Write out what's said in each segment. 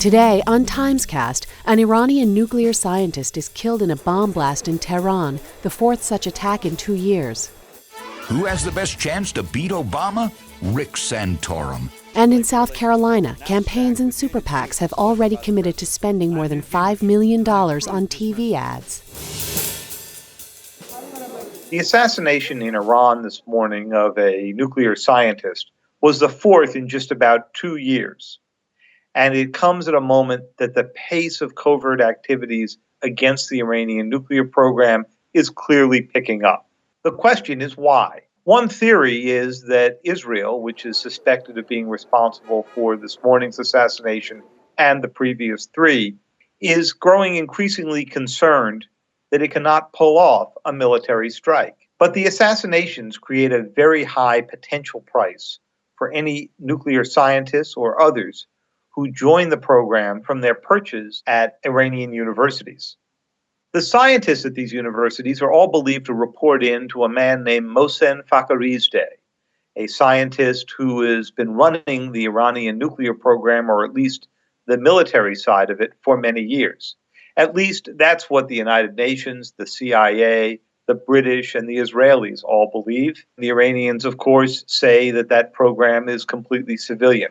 Today on TimesCast, an Iranian nuclear scientist is killed in a bomb blast in Tehran, the fourth such attack in 2 years. Who has the best chance to beat Obama? Rick Santorum. And in South Carolina, campaigns and super PACs have already committed to spending more than $5 million on TV ads. The assassination in Iran this morning of a nuclear scientist was the fourth in just about 2 years. And it comes at a moment that the pace of covert activities against the Iranian nuclear program is clearly picking up. The question is why? One theory is that Israel, which is suspected of being responsible for this morning's assassination and the previous three, is growing increasingly concerned that it cannot pull off a military strike. But the assassinations create a very high potential price for any nuclear scientists or others who join the program from their perches at Iranian universities. The scientists at these universities are all believed to report in to a man named Mohsen Fakhrizadeh, a scientist who has been running the Iranian nuclear program, or at least the military side of it, for many years. At least that's what the United Nations, the CIA, the British, and the Israelis all believe. The Iranians, of course, say that that program is completely civilian.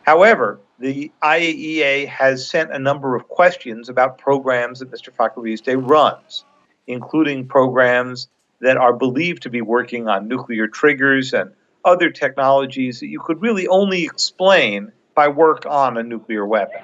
However, the IAEA has sent a number of questions about programs that Mr. Fakhrizadeh runs, including programs that are believed to be working on nuclear triggers and other technologies that you could really only explain by work on a nuclear weapon.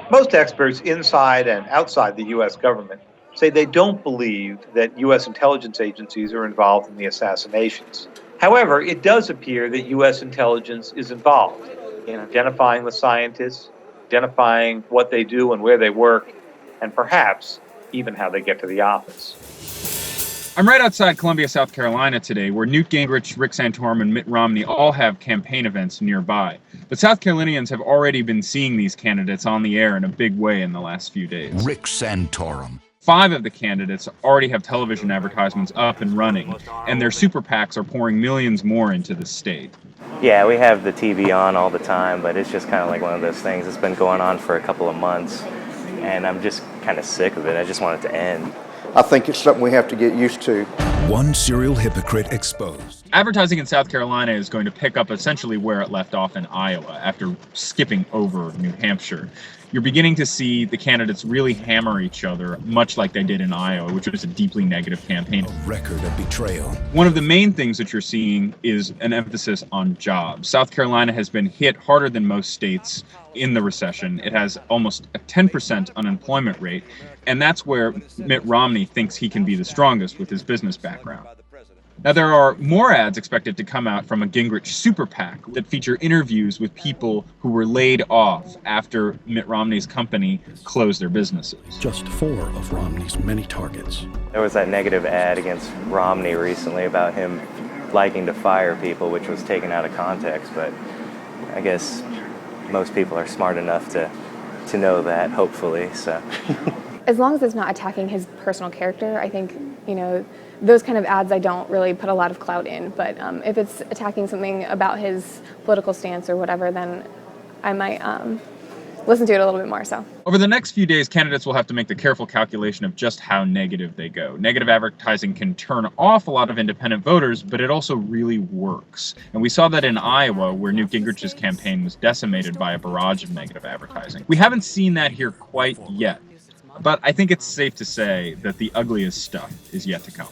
Most experts inside and outside the U.S. government say they don't believe that U.S. intelligence agencies are involved in the assassinations. However, it does appear that U.S. intelligence is involved in identifying the scientists, identifying what they do and where they work, and perhaps even how they get to the office. I'm right outside Columbia, South Carolina today, where Newt Gingrich, Rick Santorum, and Mitt Romney all have campaign events nearby. But South Carolinians have already been seeing these candidates on the air in a big way in the last few days. Rick Santorum. 5 of the candidates already have television advertisements up and running, and their super PACs are pouring millions more into the state. Yeah, we have the TV on all the time, but it's just kind of like one of those things. It's been going on for a couple of months, and I'm just kind of sick of it. I just want it to end. I think it's something we have to get used to. One serial hypocrite exposed. Advertising in South Carolina is going to pick up essentially where it left off in Iowa after skipping over New Hampshire. You're beginning to see the candidates really hammer each other, much like they did in Iowa, which was a deeply negative campaign. A record of betrayal. One of the main things that you're seeing is an emphasis on jobs. South Carolina has been hit harder than most states in the recession. It has almost a 10% unemployment rate, and that's where Mitt Romney thinks he can be the strongest with his business background. Now, there are more ads expected to come out from a Gingrich super PAC that feature interviews with people who were laid off after Mitt Romney's company closed their businesses. Just 4 of Romney's many targets. There was that negative ad against Romney recently about him liking to fire people, which was taken out of context, but I guess most people are smart enough to know that, hopefully, so. As long as it's not attacking his personal character, I think, those kind of ads I don't really put a lot of clout in. But if it's attacking something about his political stance or whatever, then I might listen to it a little bit more. So over the next few days, candidates will have to make the careful calculation of just how negative they go. Negative advertising can turn off a lot of independent voters, but it also really works. And we saw that in Iowa, where Newt Gingrich's campaign was decimated by a barrage of negative advertising. We haven't seen that here quite yet. But I think it's safe to say that the ugliest stuff is yet to come.